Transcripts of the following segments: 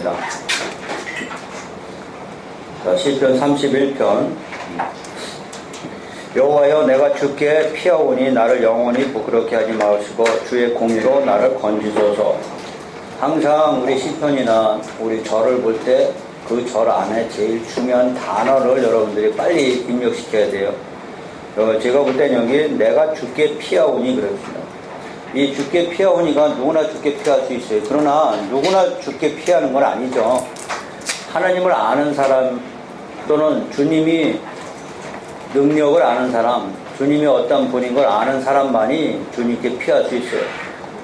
하겠습니다. 자, 시편 31편. 여호와여, 내가 주께 피하오니 나를 영원히 부끄럽게 하지 마시고 주의 공의로 나를 건지소서. 항상 우리 시편이나 우리 절을 볼 때 그 절 안에 제일 중요한 단어를 여러분들이 빨리 입력시켜야 돼요. 제가 볼 땐 여기 내가 주께 피하오니 그랬습니다. 이 주께 피하오니가 누구나 주께 피할 수 있어요. 그러나 누구나 주께 피하는 건 아니죠. 하나님을 아는 사람 또는 주님이 능력을 아는 사람, 주님이 어떤 분인 걸 아는 사람만이 주님께 피할 수 있어요.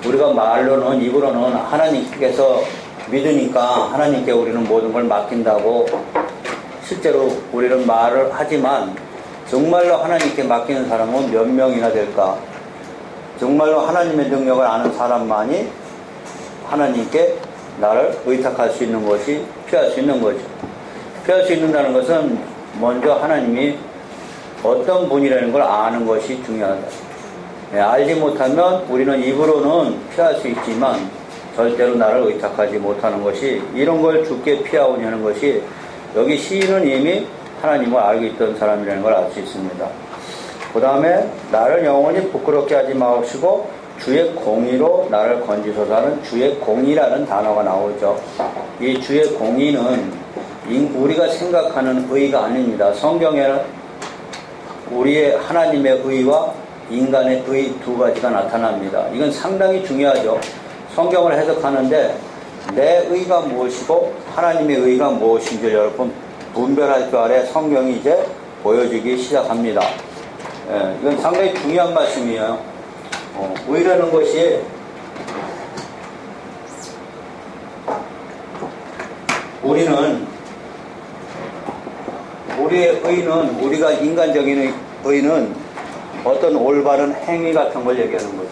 우리가 말로는, 입으로는 하나님께서 믿으니까 하나님께 우리는 모든 걸 맡긴다고 실제로 우리는 말을 하지만 정말로 하나님께 맡기는 사람은 몇 명이나 될까? 정말로 하나님의 능력을 아는 사람만이 하나님께 나를 의탁할 수 있는 것이 피할 수 있는 거죠. 피할 수 있는다는 것은 먼저 하나님이 어떤 분이라는 걸 아는 것이 중요하다. 알지 못하면 우리는 입으로는 피할 수 있지만 절대로 나를 의탁하지 못하는 것이, 이런 걸 주께 피하오냐는 것이, 여기 시인은 이미 하나님을 알고 있던 사람이라는 걸 알 수 있습니다. 그 다음에 나를 영원히 부끄럽게 하지 마시고 주의 공의로 나를 건지소서 하는 주의 공의라는 단어가 나오죠. 이 주의 공의는 우리가 생각하는 의가 아닙니다. 성경에는 우리의 하나님의 의와 인간의 의 두 가지가 나타납니다. 이건 상당히 중요하죠. 성경을 해석하는데 내 의가 무엇이고 하나님의 의가 무엇인지 여러분 분별할 줄 알아야 성경이 이제 보여지기 시작합니다. 이건 상당히 중요한 말씀이에요. 의라는 것이 우리의 의는, 우리가 인간적인 의는 어떤 올바른 행위 같은 걸 얘기하는 거죠.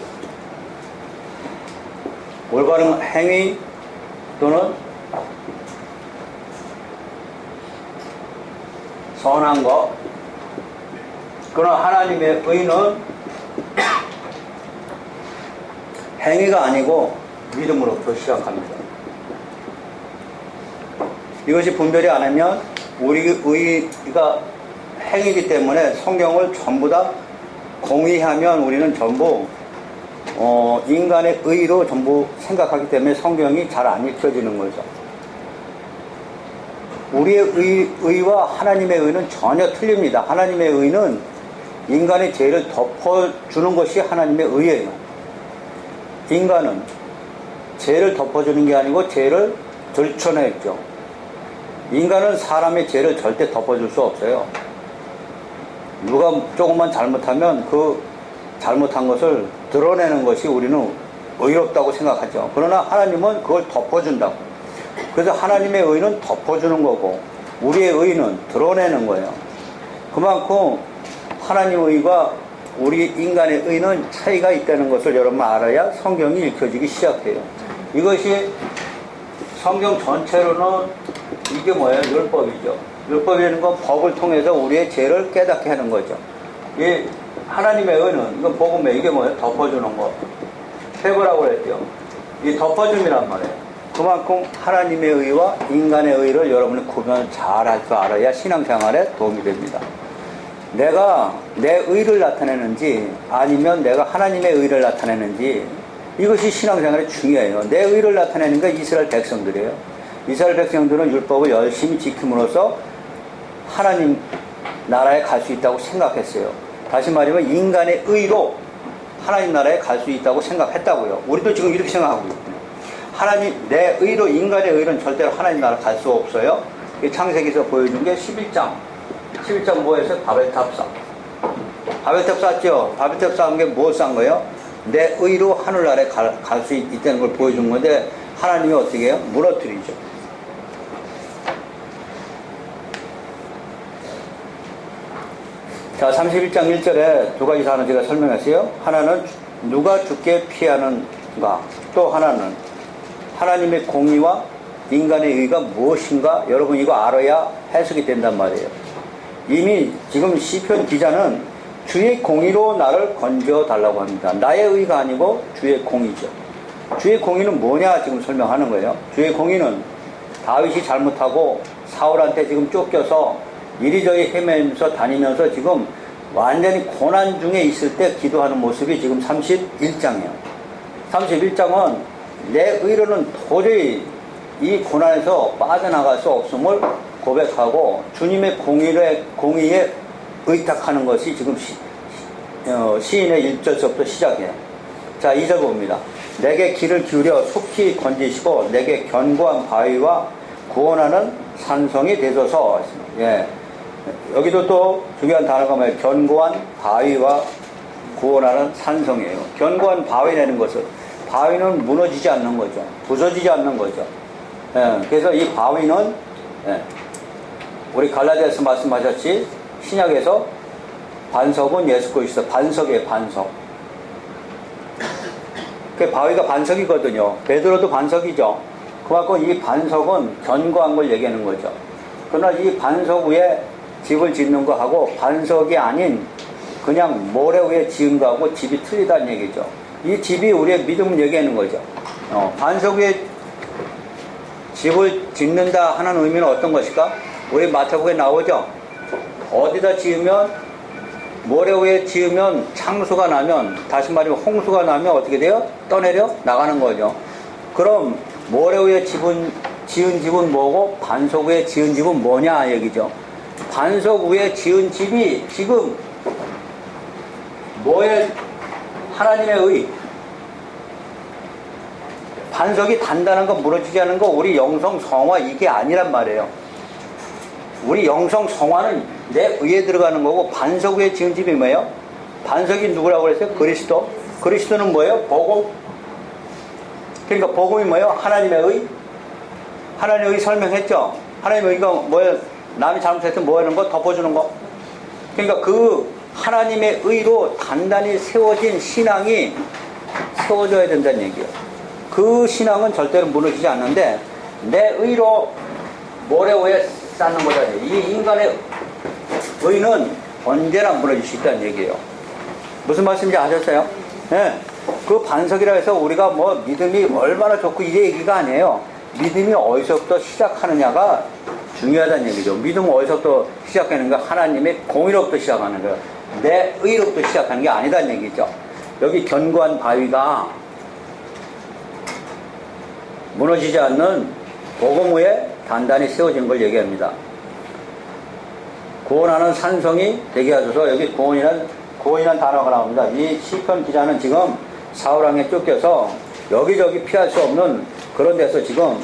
올바른 행위 또는 선한 것. 그러나 하나님의 의는 행위가 아니고 믿음으로부터 시작합니다. 이것이 분별이 안 하면 우리 의가 행위이기 때문에 성경을 전부 다 공의하면 우리는 전부 인간의 의로 전부 생각하기 때문에 성경이 잘 안 읽혀지는 거죠. 우리의 의와 하나님의 의는 전혀 틀립니다. 하나님의 의는 인간의 죄를 덮어주는 것이 하나님의 의예요. 인간은 죄를 덮어주는 게 아니고 죄를 들춰내죠. 인간은 사람의 죄를 절대 덮어줄 수 없어요. 누가 조금만 잘못하면 그 잘못한 것을 드러내는 것이 우리는 의롭다고 생각하죠. 그러나 하나님은 그걸 덮어준다고. 그래서 하나님의 의는 덮어주는 거고 우리의 의는 드러내는 거예요. 그만큼 하나님의 의와 우리 인간의 의는 차이가 있다는 것을 여러분 알아야 성경이 읽혀지기 시작해요. 이것이 성경 전체로는 이게 뭐예요? 율법이죠. 율법이라는 건 법을 통해서 우리의 죄를 깨닫게 하는 거죠. 이 하나님의 의는, 이건 복음에 이게 뭐예요? 덮어주는 거. 해보라고 그랬죠. 이 덮어줌이란 말이에요. 그만큼 하나님의 의와 인간의 의를 여러분이 구분을 잘 할 줄 알아야 신앙생활에 도움이 됩니다. 내가 내 의를 나타내는지 아니면 내가 하나님의 의를 나타내는지, 이것이 신앙생활에 중요해요. 내 의를 나타내는 게 이스라엘 백성들이에요. 이스라엘 백성들은 율법을 열심히 지킴으로써 하나님 나라에 갈 수 있다고 생각했어요. 다시 말하면 인간의 의로 하나님 나라에 갈 수 있다고 생각했다고요. 우리도 지금 이렇게 생각하고 있거든요. 하나님, 내 의로, 인간의 의로는 절대로 하나님 나라 갈 수 없어요. 창세기에서 보여준 게 11장 뭐 했어요? 바벨탑 쌓. 바벨탑 쌓죠? 바벨탑 쌓은 게 뭐 쌓은 거예요? 내 의로 하늘나라에 갈 수 있다는 걸 보여준 건데 하나님이 어떻게 해요? 무너뜨리죠. 자, 31장 1절에 두 가지 사안을 제가 설명했어요. 하나는 누가 주께 피하는가, 또 하나는 하나님의 공의와 인간의 의가 무엇인가. 여러분 이거 알아야 해석이 된단 말이에요. 이미 지금 시편 기자는 주의 공의로 나를 건져 달라고 합니다. 나의 의가 아니고 주의 공의죠. 주의 공의는 뭐냐 지금 설명하는 거예요. 주의 공의는 다윗이 잘못하고 사울한테 지금 쫓겨서 이리저리 헤매면서 다니면서 지금 완전히 고난 중에 있을 때 기도하는 모습이 지금 31장이에요. 31장은 내 의로는 도저히 이 고난에서 빠져나갈 수 없음을 고백하고 주님의 공의에 의탁하는 것이 지금 시인의 1절서부터 시작이에요. 자, 2절 봅니다. 내게 귀를 기울여 속히 건지시고 내게 견고한 바위와 구원하는 산성이 되소서. 예. 여기도 또 중요한 단어가 뭐예요? 견고한 바위와 구원하는 산성이에요. 견고한 바위라는 것은 바위는 무너지지 않는 거죠. 부서지지 않는 거죠. 예. 그래서 이 바위는 우리 갈라디아서 말씀하셨지 신약에서 반석은 예수 그리스도 반석이에요. 반석. 그 바위가 반석이거든요. 베드로도 반석이죠. 그만큼 이 반석은 견고한 걸 얘기하는 거죠. 그러나 이 반석 위에 집을 짓는 거하고 반석이 아닌 그냥 모래 위에 지은 거하고 집이 틀리다는 얘기죠. 이 집이 우리의 믿음을 얘기하는 거죠. 반석 위에 집을 짓는다 하는 의미는 어떤 것일까? 우리 마태복음에 나오죠. 어디다 지으면 모래 위에 지으면 창수가 나면, 다시 말하면 홍수가 나면 어떻게 돼요? 떠내려 나가는 거죠. 그럼 모래 위에 지은 집은 뭐고 반석 위에 지은 집은 뭐냐 얘기죠. 반석 위에 지은 집이 지금 뭐에 하나님의 의, 반석이 단단한 거 무너지지 않은 거 우리 영성 성화 이게 아니란 말이에요. 우리 영성 성화는 내 의에 들어가는 거고 반석 위에 지은 집이 뭐예요? 반석이 누구라고 그랬어요? 그리스도. 그리스도는 뭐예요? 복음. 그러니까 복음이 뭐예요? 하나님의 의. 하나님의 의 설명했죠. 하나님의 의가 뭐예요? 남이 잘못했으면 뭐 하는 거? 덮어주는 거. 그러니까 그 하나님의 의로 단단히 세워진 신앙이 세워져야 된다는 얘기예요. 그 신앙은 절대로 무너지지 않는데 내 의로 모래 위에 쌓는 거잖아요. 이 인간의 의는 언제나 무너질 수 있다는 얘기예요. 무슨 말씀인지 아셨어요? 네. 그 반석이라 해서 우리가 뭐 믿음이 얼마나 좋고 이 얘기가 아니에요. 믿음이 어디서부터 시작하느냐가 중요하다는 얘기죠. 믿음은 어디서부터 시작하는가? 하나님의 공의로부터 시작하는 거예요. 내 의로부터 시작하는 게 아니다는 얘기죠. 여기 견고한 바위가 무너지지 않는 복음 위에 단단히 세워진 걸 얘기합니다. 구원하는 산성이 되게 하셔서 여기 구원이란 단어가 나옵니다. 이 시편 기자는 지금 사울왕에 쫓겨서 여기저기 피할 수 없는 그런 데서 지금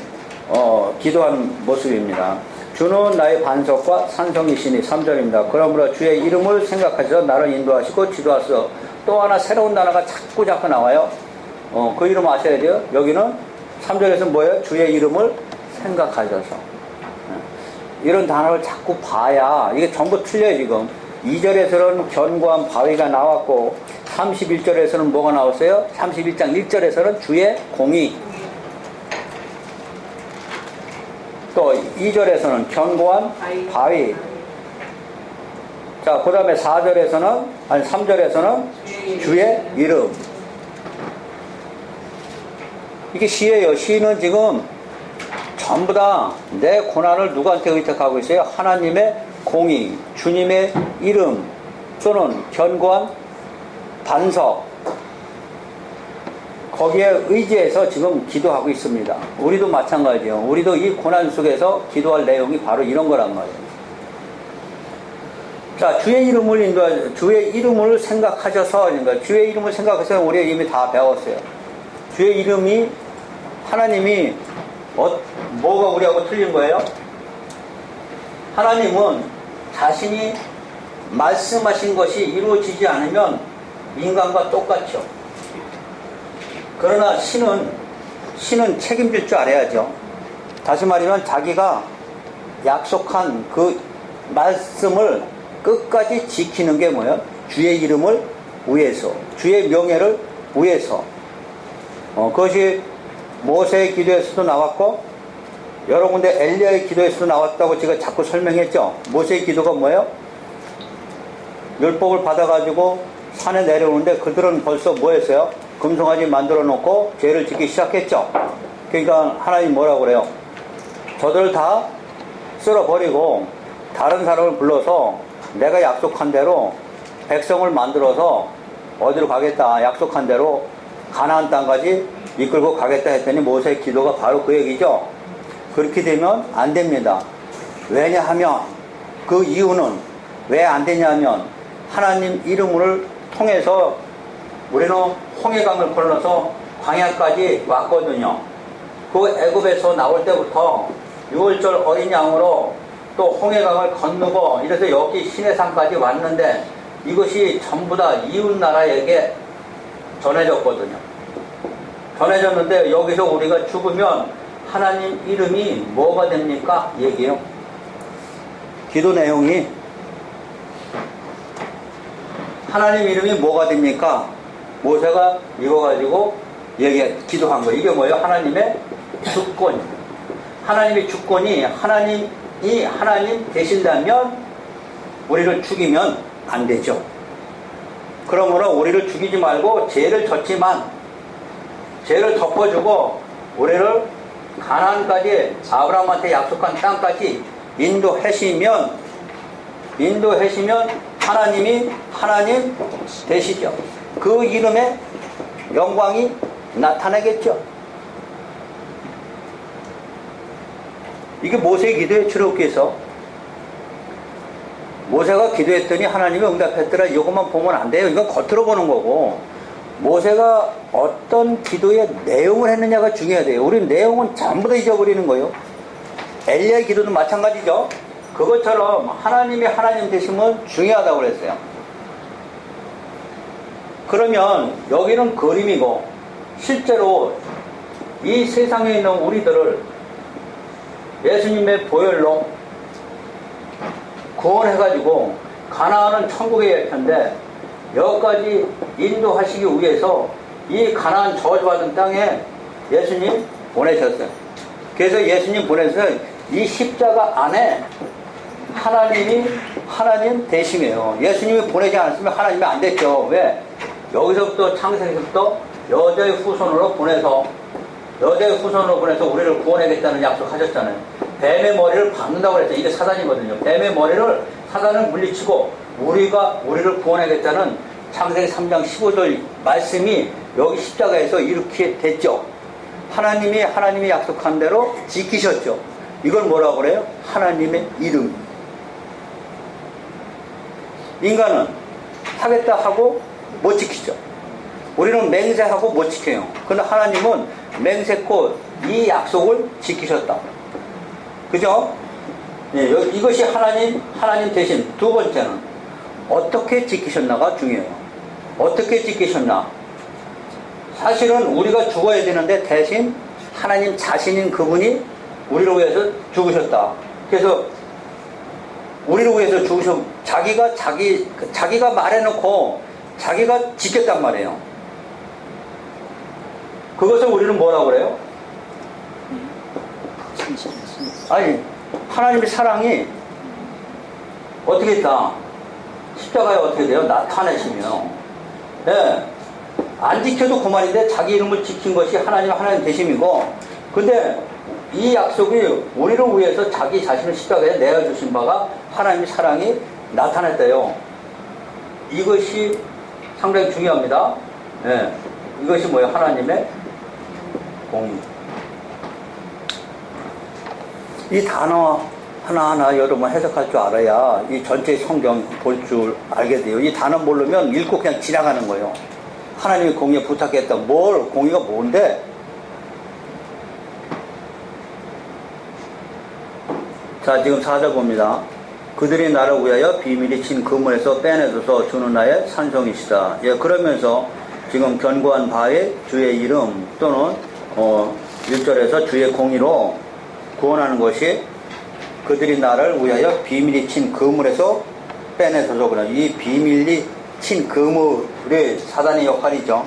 기도하는 모습입니다. 주는 나의 반석과 산성이시니 3절입니다. 그러므로 주의 이름을 생각하셔서 나를 인도하시고 지도하소서. 또 하나 새로운 단어가 자꾸 나와요. 그 이름 아셔야 돼요. 여기는 3절에서 뭐예요? 주의 이름을 생각하셔서. 이런 단어를 자꾸 봐야 이게 전부 틀려요. 지금 2절에서는 견고한 바위가 나왔고 31절에서는 뭐가 나왔어요? 31장 1절에서는 주의 공의, 또 2절에서는 견고한 바위. 자, 그 다음에 3절에서는 주의 이름. 이게 시예요. 시는 지금 전부 다 내 고난을 누구한테 의탁하고 있어요? 하나님의 공의, 주님의 이름, 또는 견고한 반석, 거기에 의지해서 지금 기도하고 있습니다. 우리도 마찬가지예요. 우리도 이 고난 속에서 기도할 내용이 바로 이런 거란 말이에요. 자, 주의 이름을 생각하셔서, 그러니까 주의 이름을 생각해서 우리가 이미 다 배웠어요. 주의 이름이 하나님이 뭐가 우리하고 틀린 거예요? 하나님은 자신이 말씀하신 것이 이루어지지 않으면 인간과 똑같죠. 그러나 신은 책임질 줄 알아야죠. 다시 말하면 자기가 약속한 그 말씀을 끝까지 지키는 게 뭐예요? 주의 이름을 위해서, 주의 명예를 위해서. 그것이 모세의 기도에서도 나왔고 여러 군데 엘리야의 기도에서도 나왔다고 제가 자꾸 설명했죠. 모세의 기도가 뭐예요? 율법을 받아가지고 산에 내려오는데 그들은 벌써 뭐 했어요? 금송아지 만들어 놓고 죄를 짓기 시작했죠. 그러니까 하나님 뭐라고 그래요? 저들 다 쓸어버리고 다른 사람을 불러서 내가 약속한 대로 백성을 만들어서 어디로 가겠다, 약속한 대로 가나안 땅까지 이끌고 가겠다 했더니 모세의 기도가 바로 그 얘기죠. 그렇게 되면 안 됩니다. 왜냐하면 그 이유는 왜 안 되냐면 하나님 이름을 통해서 우리는 홍해강을 건너서 광야까지 왔거든요. 그 애굽에서 나올 때부터 6월절 어린 양으로 또 홍해강을 건너고 이래서 여기 시내산까지 왔는데 이것이 전부 다 이웃 나라에게 전해졌거든요. 전해졌는데 여기서 우리가 죽으면 하나님 이름이 뭐가 됩니까? 얘기해요. 기도 내용이 하나님 이름이 뭐가 됩니까? 모세가 이거 가지고 기도한 거예요. 이게 뭐예요? 하나님의 주권. 하나님의 주권이 하나님이 하나님 되신다면 우리를 죽이면 안 되죠. 그러므로 우리를 죽이지 말고 죄를 졌지만 죄를 덮어주고 우리를 가나안까지 아브라함한테 약속한 땅까지 인도하시면 하나님이 하나님 되시죠. 그 이름의 영광이 나타나겠죠. 이게 모세의 기도에 출애굽기에서 모세가 기도했더니 하나님이 응답했더라. 이것만 보면 안 돼요. 이건 겉으로 보는 거고 모세가 어떤 기도의 내용을 했느냐가 중요해요. 우리 내용은 전부 다 잊어버리는 거예요. 엘리야의 기도도 마찬가지죠. 그것처럼 하나님이 하나님 되시면 중요하다고 그랬어요. 그러면 여기는 그림이고 실제로 이 세상에 있는 우리들을 예수님의 보혈로 구원해가지고 가나안은 천국의 열차인데 여기까지 인도하시기 위해서 이 가나안 저주받은 땅에 예수님 보내셨어요. 그래서 예수님 보내서 이 십자가 안에 하나님이 하나님 되심이에요. 예수님이 보내지 않았으면 하나님이 안 됐죠. 왜? 여기서부터 창세기부터 여자의 후손으로 보내서 우리를 구원하겠다는 약속하셨잖아요. 뱀의 머리를 박는다고 그랬죠. 이게 사단이거든요. 뱀의 머리를 사단을 물리치고 우리를 구원하겠다는 창세기 3장 15절 말씀이 여기 십자가에서 이렇게 됐죠. 하나님이 약속한 대로 지키셨죠. 이걸 뭐라고 그래요? 하나님의 이름. 인간은 하겠다 하고 못 지키죠. 우리는 맹세하고 못 지켜요. 그런데 하나님은 맹세코 이 약속을 지키셨다. 그죠? 네, 이것이 하나님 대신 두 번째는 어떻게 지키셨나가 중요해요. 어떻게 지키셨나? 사실은 우리가 죽어야 되는데 대신 하나님 자신인 그분이 우리를 위해서 죽으셨다. 그래서 우리를 위해서 자기가 말해놓고 자기가 지켰단 말이에요. 그것을 우리는 뭐라고 그래요? 아니, 하나님의 사랑이 어떻게 있다? 십자가에 어떻게 돼요? 나타내시며. 예. 안 지켜도 그만인데 자기 이름을 지킨 것이 하나님 되심이고, 근데 이 약속이 우리를 위해서 자기 자신을 십자가에 내어주신 바가 하나님의 사랑이 나타났대요. 이것이 상당히 중요합니다. 예. 이것이 뭐예요? 하나님의 공의. 이 단어 하나하나 여러분 해석할 줄 알아야 이 전체 성경 볼 줄 알게 돼요. 이 단어 모르면 읽고 그냥 지나가는 거예요. 하나님의 공의에 부탁했다. 공의가 뭔데? 자, 지금 4절 봅니다. 그들이 나를 위하여 비밀이 친 그물에서 빼내줘서 주는 나의 산성이시다. 예, 그러면서 지금 견고한 바에 주의 이름 또는 1절에서 주의 공의로 구원하는 것이 그들이 나를 위하여 비밀이 친 그물에서 빼내줘서 그래. 이 비밀이 친 그물이 사단의 역할이죠.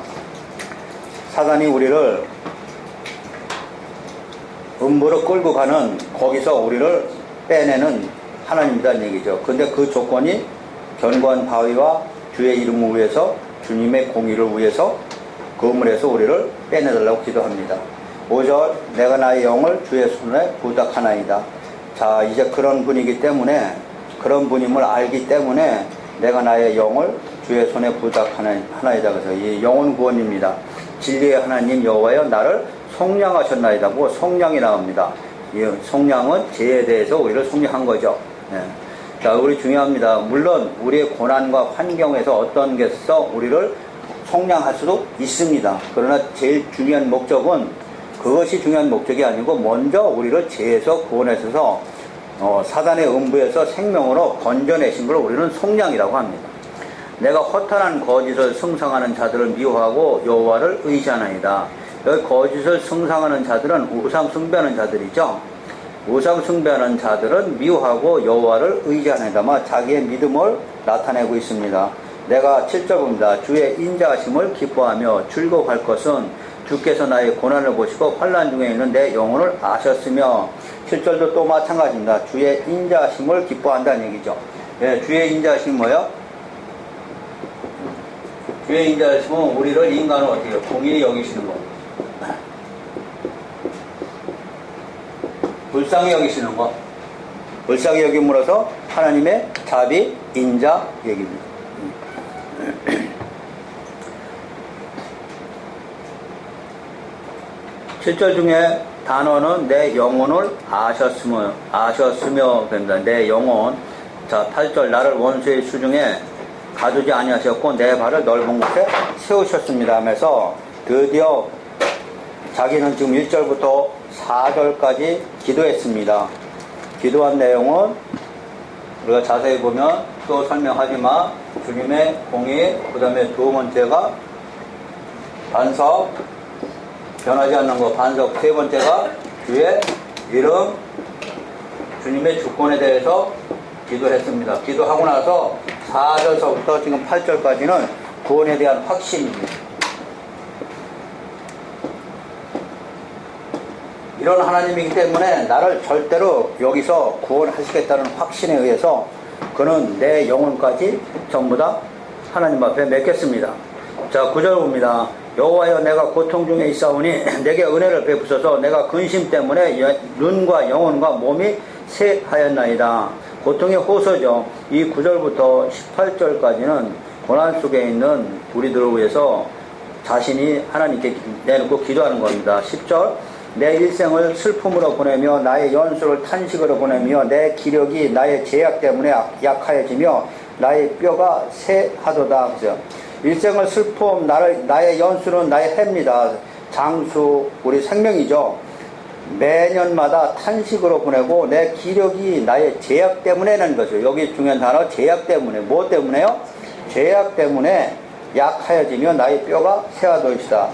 사단이 우리를 음부로 끌고 가는 거기서 우리를 빼내는 하나님이라는 얘기죠. 근데 그 조건이 견고한 바위와 주의 이름을 위해서 주님의 공의를 위해서 그물에서 우리를 빼내달라고 기도합니다. 5절 내가 나의 영을 주의 손에 부탁하나이다. 자, 이제 그런 분이기 때문에, 그런 분임을 알기 때문에 내가 나의 영을 주의 손에 부탁하나이다. 그래서 이 영혼 구원입니다. 진리의 하나님 여호와여 나를 속량하셨나이다. 뭐 속량이 나옵니다. 이 속량은 죄에 대해서 우리를 속량한 거죠. 네. 자, 우리 중요합니다. 물론 우리의 고난과 환경에서 어떤 게서 우리를 속량할 수도 있습니다. 그러나 제일 중요한 목적은 그것이 중요한 목적이 아니고 먼저 우리를 죄에서 구원하셔서 사단의 음부에서 생명으로 건져내신 걸 우리는 속량이라고 합니다. 내가 허탄한 거짓을 승상하는 자들을 미워하고 여호와를 의지하나이다. 여기 거짓을 승상하는 자들은 우상 숭배하는 자들이죠. 우상 숭배하는 자들은 미워하고 여호와를 의지하나이다. 자기의 믿음을 나타내고 있습니다. 내가 7절 봅니다. 주의 인자하심을 기뻐하며 즐거워할 것은 주께서 나의 고난을 보시고 환난 중에 있는 내 영혼을 아셨으며 7절도 또 마찬가지입니다. 주의 인자하심을 기뻐한다는 얘기죠. 예, 주의 인자하심이 뭐예요? 주의 인자하심은 우리를 인간을 어떻게 해요? 공의히 여기시는 거. 불쌍히 여기시는 것. 불쌍히 여김으로써 하나님의 자비, 인자 얘기입니다. 7절 중에 단어는 내 영혼을 아셨으며 된다. 내 영혼. 자, 8절 나를 원수의 수중에 가두지 아니하셨고 내 발을 넓은 곳에 세우셨습니다 하면서 드디어 자기는 지금 1절부터 4절까지 기도했습니다. 기도한 내용은 우리가 자세히 보면 또 설명하지만 주님의 공의, 그 다음에 두 번째가 반석, 변하지 않는 것, 반석, 세 번째가 주의 이름, 주님의 주권에 대해서 기도했습니다. 기도하고 나서 4절서부터 지금 8절까지는 구원에 대한 확신입니다. 이런 하나님이기 때문에 나를 절대로 여기서 구원하시겠다는 확신에 의해서 그는 내 영혼까지 전부 다 하나님 앞에 맡겼습니다. 자, 9절 봅니다. 여호와여 내가 고통 중에 있사오니 내게 은혜를 베푸소서. 내가 근심 때문에 눈과 영혼과 몸이 쇠하였나이다. 고통의 호소죠. 이 9절부터 18절까지는 고난 속에 있는 우리들을 위해서 자신이 하나님께 내놓고 기도하는 겁니다. 10절 내 일생을 슬픔으로 보내며 나의 연수를 탄식으로 보내며 내 기력이 나의 제약 때문에 약하여지며 나의 뼈가 쇠하도다. 그죠? 일생을 슬픔, 나의 연수는 나의 해입니다. 장수, 우리 생명이죠. 매년마다 탄식으로 보내고 내 기력이 나의 제약 때문에는 거죠. 여기 중요한 단어 제약 때문에. 뭐 때문에요? 제약 때문에 약하여지며 나의 뼈가 쇠하도이시다.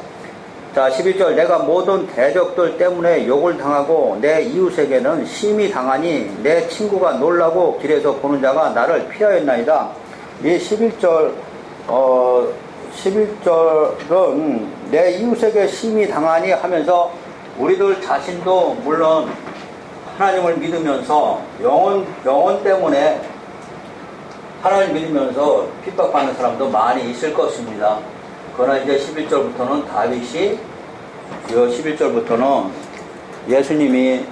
자, 11절 내가 모든 대적들 때문에 욕을 당하고 내 이웃에게는 심히 당하니 내 친구가 놀라고 길에서 보는 자가 나를 피하였나이다. 이 11절은 내 이웃에게 심히 당하니 하면서 우리들 자신도 물론 하나님을 믿으면서 영혼 때문에 하나님을 믿으면서 핍박받는 사람도 많이 있을 것입니다. 그러나 이제 11절부터는 다윗이 11절부터는 예수님이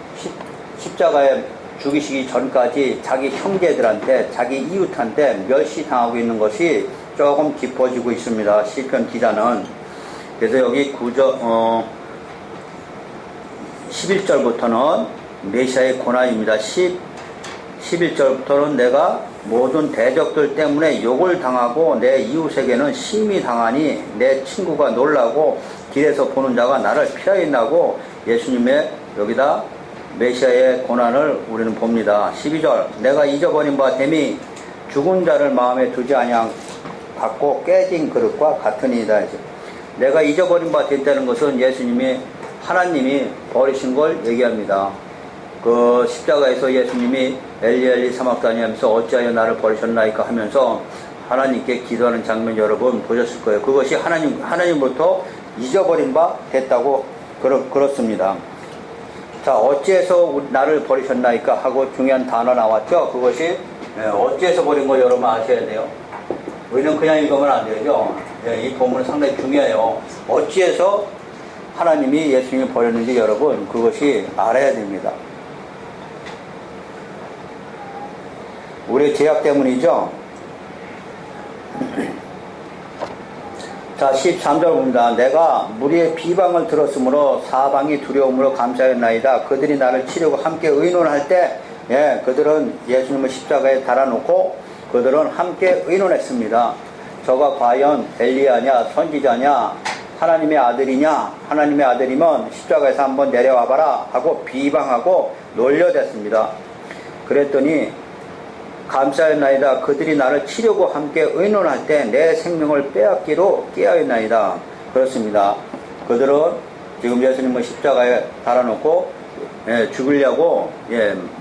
십자가에 죽이시기 전까지 자기 형제들한테 자기 이웃한테 멸시당하고 있는 것이 조금 깊어지고 있습니다. 시편 기자는. 그래서 여기 11절부터는 메시아의 고난입니다. 11절부터는 내가 모든 대적들 때문에 욕을 당하고 내 이웃에게는 심히 당하니 내 친구가 놀라고 길에서 보는 자가 나를 피하였나고 예수님의 여기다 메시아의 고난을 우리는 봅니다. 12절 내가 잊어버린 바 됨이 죽은 자를 마음에 두지 아니하고 깨진 그릇과 같으니이다. 내가 잊어버린 바 됐다는 것은 하나님이 버리신 걸 얘기합니다. 그 십자가에서 예수님이 엘리 사막다니 하면서 어찌하여 나를 버리셨나이까 하면서 하나님께 기도하는 장면 여러분 보셨을 거예요. 그것이 하나님부터 잊어버린 바 됐다고 그렇습니다. 자, 어찌해서 나를 버리셨나이까 하고 중요한 단어 나왔죠. 그것이 어찌해서 버린 거 여러분 아셔야 돼요. 우리는 그냥 읽으면 안 되죠. 이 본문은 상당히 중요해요. 어찌해서 하나님이 예수님을 버렸는지 여러분 그것이 알아야 됩니다. 우리의 죄악 때문이죠. 자 13절 봅니다. 내가 무리의 비방을 들었으므로 사방이 두려움으로 감사했나이다. 그들이 나를 치려고 함께 의논할 때 그들은 예수님을 십자가에 달아놓고 그들은 함께 의논했습니다. 저가 과연 엘리야냐 선지자냐 하나님의 아들이냐 하나님의 아들이면 십자가에서 한번 내려와봐라 하고 비방하고 놀려댔습니다. 그랬더니 감사했나이다. 그들이 나를 치려고 함께 의논할 때 내 생명을 빼앗기로 깨어있나이다. 그렇습니다. 그들은 지금 예수님을 십자가에 달아놓고 죽으려고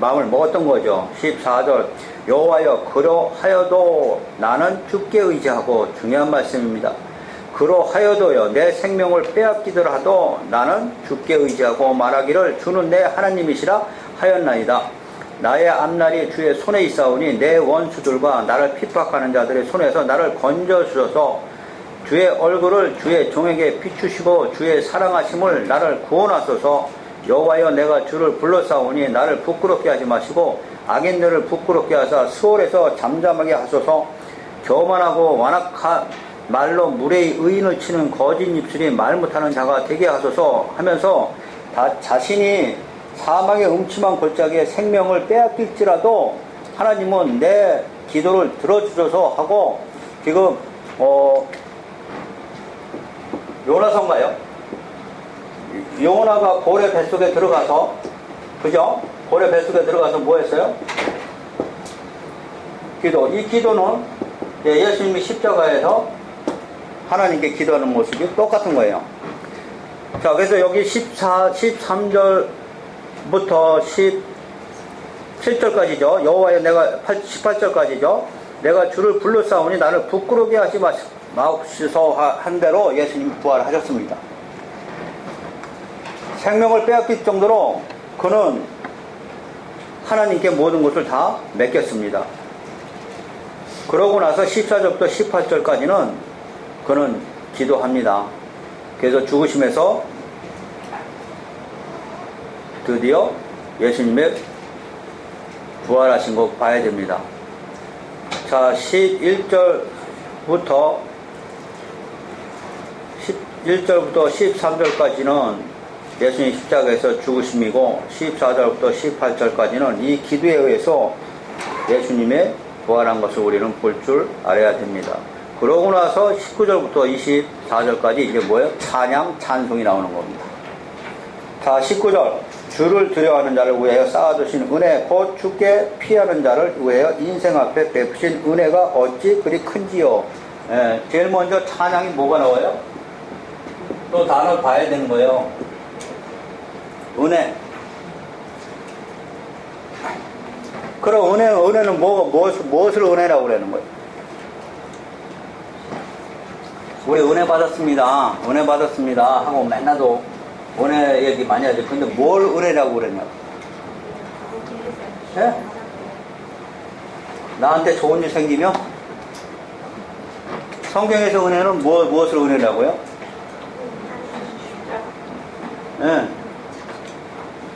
마음을 먹었던 거죠. 14절 여호와여 그러하여도 나는 주께 의지하고 중요한 말씀입니다. 그러하여도요 내 생명을 빼앗기더라도 나는 주께 의지하고 말하기를 주는 내 하나님이시라 하였나이다. 나의 앞날이 주의 손에 있사오니 내 원수들과 나를 핍박하는 자들의 손에서 나를 건져주셔서 주의 얼굴을 주의 종에게 비추시고 주의 사랑하심을 나를 구원하소서. 여호와여 내가 주를 불러싸오니 나를 부끄럽게 하지 마시고 악인들을 부끄럽게 하사 수월에서 잠잠하게 하소서. 교만하고 완악한 말로 무례히 의인을 치는 거짓 입술이 말 못하는 자가 되게 하소서 하면서 자신이 사망의 음침한 골짜기에 생명을 빼앗길지라도 하나님은 내 기도를 들어주셔서 하고 지금 요나서인가요? 요나가 고래 뱃속에 들어가서 그죠? 고래 뱃속에 들어가서 뭐 했어요? 기도. 이 기도는 예수님이 십자가에서 하나님께 기도하는 모습이 똑같은 거예요. 자, 그래서 여기 13절 부터 17절까지죠. 여호와여 내가 18절까지죠. 내가 주를 불러싸오니 나를 부끄럽게 하지 마옵소서 한 대로 예수님이 부활하셨습니다. 생명을 빼앗길 정도로 그는 하나님께 모든 것을 다 맡겼습니다. 그러고 나서 14절부터 18절까지는 그는 기도합니다. 그래서 죽으심에서 드디어 예수님의 부활하신 거 봐야 됩니다. 자, 11절부터 13절까지는 예수님 십자가에서 죽으심이고 14절부터 18절까지는 이 기도에 의해서 예수님의 부활한 것을 우리는 볼 줄 알아야 됩니다. 그러고 나서 19절부터 24절까지 이제 뭐예요? 찬양, 찬송이 나오는 겁니다. 자, 19절 주를 두려워하는 자를 위하여 쌓아두신 은혜 곧 주께 피하는 자를 위하여 인생 앞에 베푸신 은혜가 어찌 그리 큰지요. 제일 먼저 찬양이 뭐가 나와요? 또 단어 봐야 되는 거예요. 은혜. 그럼 은혜는 무엇을 은혜라고 그러는 거예요? 우리 은혜 받았습니다. 은혜 받았습니다. 하고 맨날도 은혜 얘기 많이 하죠. 근데 뭘 은혜라고 그러냐고. 예? 나한테 좋은 일 생기면? 성경에서 은혜는 무엇을 은혜라고요? 예.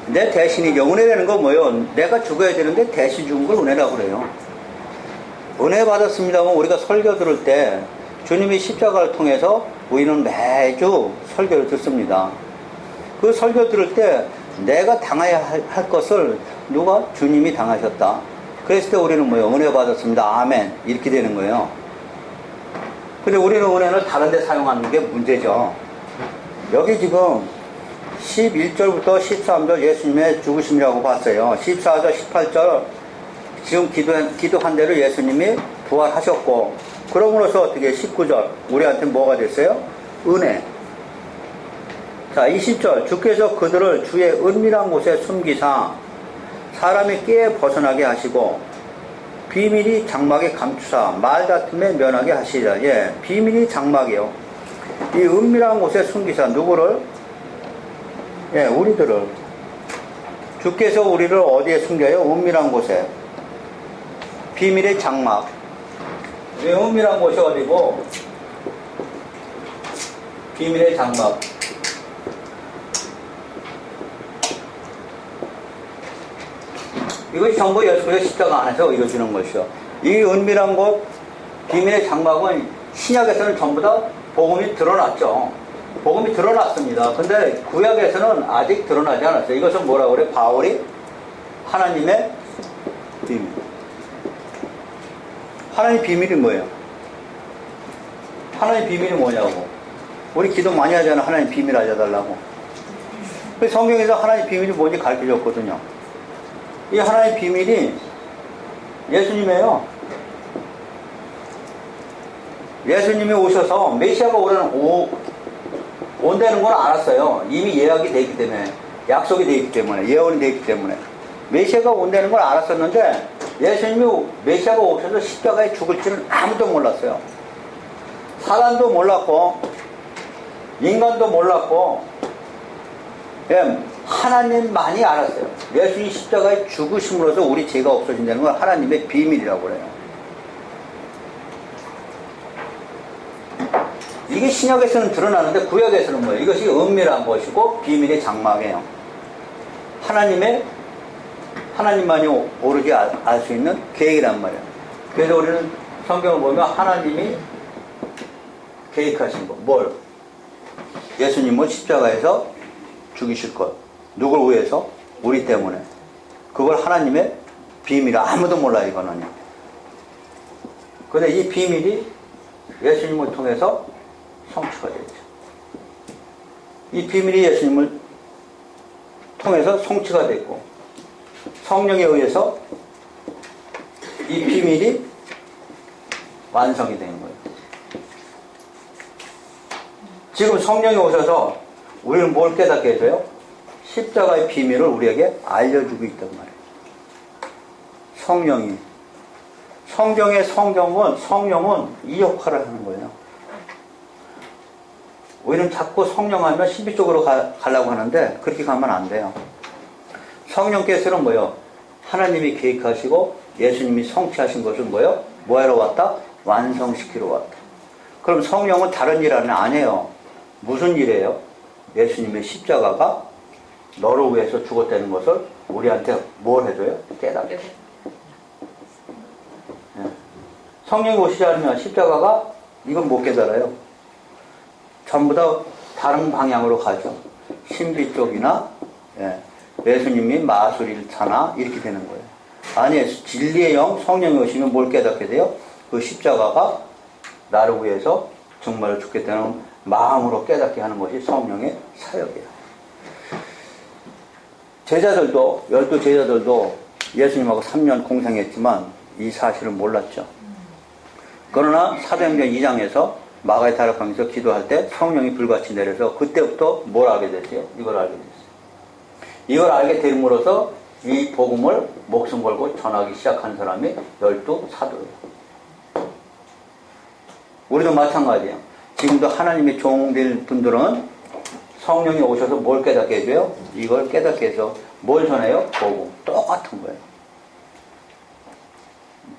내 대신이죠. 은혜라는 건 뭐예요? 내가 죽어야 되는데 대신 죽은 걸 은혜라고 그래요. 은혜 받았습니다만 우리가 설교 들을 때 주님이 십자가를 통해서 우리는 매주 설교를 듣습니다. 그 설교 들을 때 내가 당해야 할 것을 누가? 주님이 당하셨다. 그랬을 때 우리는 뭐예요? 은혜 받았습니다. 아멘. 이렇게 되는 거예요. 근데 우리는 은혜를 다른 데 사용하는 게 문제죠. 여기 지금 11절부터 13절 예수님의 죽으심이라고 봤어요. 14절, 18절 지금 기도한 대로 예수님이 부활하셨고 그러므로서 어떻게 19절 우리한테 뭐가 됐어요? 은혜. 자, 20절 주께서 그들을 주의 은밀한 곳에 숨기사 사람이 깨에 벗어나게 하시고 비밀이 장막에 감추사 말다툼에 면하게 하시리라. 비밀이 장막이요. 이 은밀한 곳에 숨기사 누구를? 우리들을. 주께서 우리를 어디에 숨겨요? 은밀한 곳에. 비밀의 장막. 은밀한 곳이 어디고? 비밀의 장막. 이것이 전부 예수의 십자가 안에서 이루어지는 것이요. 이 은밀한 곳, 비밀의 장막은 신약에서는 전부 다 복음이 드러났죠. 복음이 드러났습니다. 근데 구약에서는 아직 드러나지 않았어요. 이것은 뭐라고 그래? 바울이 하나님의 비밀. 하나님의 비밀이 뭐예요? 하나님의 비밀이 뭐냐고. 우리 기도 많이 하잖아. 하나님 비밀 알려달라고. 성경에서 하나님의 비밀이 뭔지 가르쳐줬거든요. 이 하나님의 비밀이 예수님이에요. 예수님이 오셔서 메시아가 온다는 건 알았어요. 이미 예약이 되어 있기 때문에, 약속이 되어 있기 때문에, 예언이 되어 있기 때문에. 메시아가 온다는 걸 알았었는데 예수님이 메시아가 오셔서 십자가에 죽을지는 아무도 몰랐어요. 사람도 몰랐고 인간도 몰랐고, 예, 하나님만이 알았어요. 예수님 십자가에 죽으심으로써 우리 죄가 없어진다는 건 하나님의 비밀이라고 그래요. 이게 신약에서는 드러나는데 구약에서는 뭐예요? 이것이 은밀한 것이고 비밀의 장막이에요. 하나님만이 오로지 알 수 있는 계획이란 말이에요. 그래서 우리는 성경을 보면 하나님이 계획하신 것, 뭘? 예수님을 십자가에서 죽이실 것. 누굴 위해서? 우리 때문에. 그걸 하나님의 비밀, 아무도 몰라요, 이거는요. 그런데 이 비밀이 예수님을 통해서 성취가 되죠. 이 비밀이 예수님을 통해서 성취가 됐고, 성령에 의해서 이 비밀이 완성이 된 거예요. 지금 성령이 오셔서 우리는 뭘 깨닫게 해줘요? 십자가의 비밀을 우리에게 알려주고 있단 말이에요. 성령이. 성령은 이 역할을 하는 거예요. 우리는 자꾸 성령 하면 신비 쪽으로 가려고 하는데 그렇게 가면 안 돼요. 성령께서는 뭐예요? 하나님이 계획하시고 예수님이 성취하신 것은 뭐예요? 뭐하러 왔다? 완성시키러 왔다. 그럼 성령은 다른 일 안 해요. 무슨 일이에요? 예수님의 십자가가 너를 위해서 죽었다는 것을 우리한테 뭘 해줘요? 깨닫게. 네. 성령이 오시지 않으면 십자가가 이건 못 깨달아요. 전부 다 다른 방향으로 가죠. 신비 쪽이나, 예, 예수님이 마술을 타나 이렇게 되는 거예요. 아니, 진리의 영 성령이 오시면 뭘 깨닫게 돼요? 그 십자가가 나를 위해서 정말 죽겠다는 마음으로 깨닫게 하는 것이 성령의 사역이에요. 제자들도, 12제자들도 예수님하고 3년 공생했지만 이 사실을 몰랐죠. 그러나 사도행전 2장에서 마가의 다락방에서 기도할 때 성령이 불같이 내려서 그때부터 뭘 알게 됐어요? 이걸 알게 됐어요. 이걸 알게 됨으로써 이 복음을 목숨 걸고 전하기 시작한 사람이 12사도예요. 우리도 마찬가지예요. 지금도 하나님의 종될 분들은 성령이 오셔서 뭘 깨닫게 해줘요? 이걸 깨닫게 해서 뭘 전해요? 복음. 똑같은 거예요.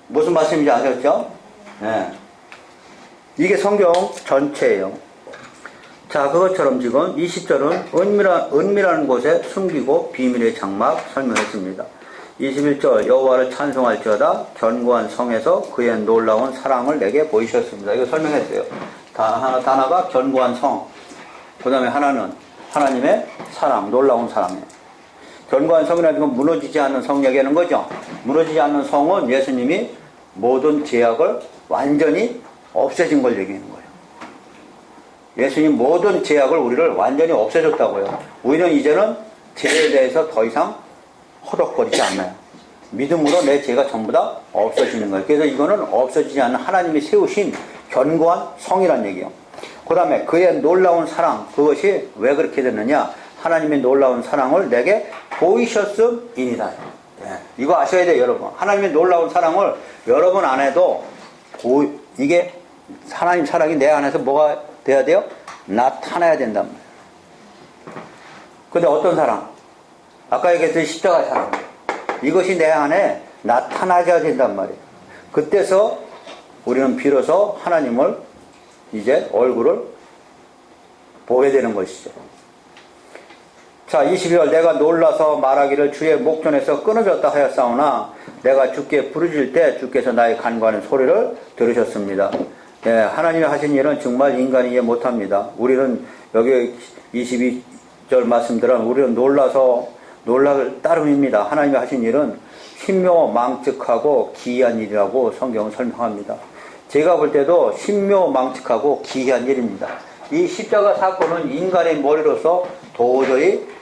무슨 말씀인지 아셨죠? 네. 이게 성경 전체예요. 자, 그것처럼 지금 20절은 은밀한 곳에 숨기고 비밀의 장막 설명했습니다. 21절 여호와를 찬송할지어다 견고한 성에서 그의 놀라운 사랑을 내게 보이셨습니다. 이거 설명했어요. 하나가 견고한 성, 그 다음에 하나는 하나님의 사랑, 놀라운 사랑이에요. 견고한 성이라는 건 무너지지 않는 성 얘기하는 거죠. 무너지지 않는 성은 예수님이 모든 제약을 완전히 없애진 걸 얘기하는 거예요. 예수님 모든 제약을 우리를 완전히 없애줬다고요. 우리는 이제는 죄에 대해서 더 이상 허덕거리지 않아요. 믿음으로 내 죄가 전부 다 없어지는 거예요. 그래서 이거는 없어지지 않는 하나님이 세우신 견고한 성이란 얘기예요. 그 다음에 그의 놀라운 사랑, 그것이 왜 그렇게 됐느냐? 하나님의 놀라운 사랑을 내게 보이셨음이니라. 네. 이거 아셔야 돼요, 여러분. 하나님의 놀라운 사랑을 여러분 안에도 이게 하나님 사랑이 내 안에서 뭐가 돼야 돼요? 나타나야 된단 말이에요. 근데 어떤 사랑? 아까 얘기했던 십자가 사랑. 이것이 내 안에 나타나야 된단 말이에요. 그때서 우리는 비로소 하나님을 이제 얼굴을 보게 되는 것이죠. 자, 22절 내가 놀라서 말하기를 주의 목전에서 끊어졌다 하였사오나 내가 주께 부르짖을 때 주께서 나의 간구하는 소리를 들으셨습니다. 예, 하나님이 하신 일은 정말 인간이 이해 못합니다. 우리는 여기 22절 말씀들은 우리는 놀라서 놀랄 따름입니다. 하나님이 하신 일은 신묘망측하고 기이한 일이라고 성경은 설명합니다. 제가 볼 때도 신묘망측하고 기이한 일입니다. 이 십자가 사건은 인간의 머리로서 도저히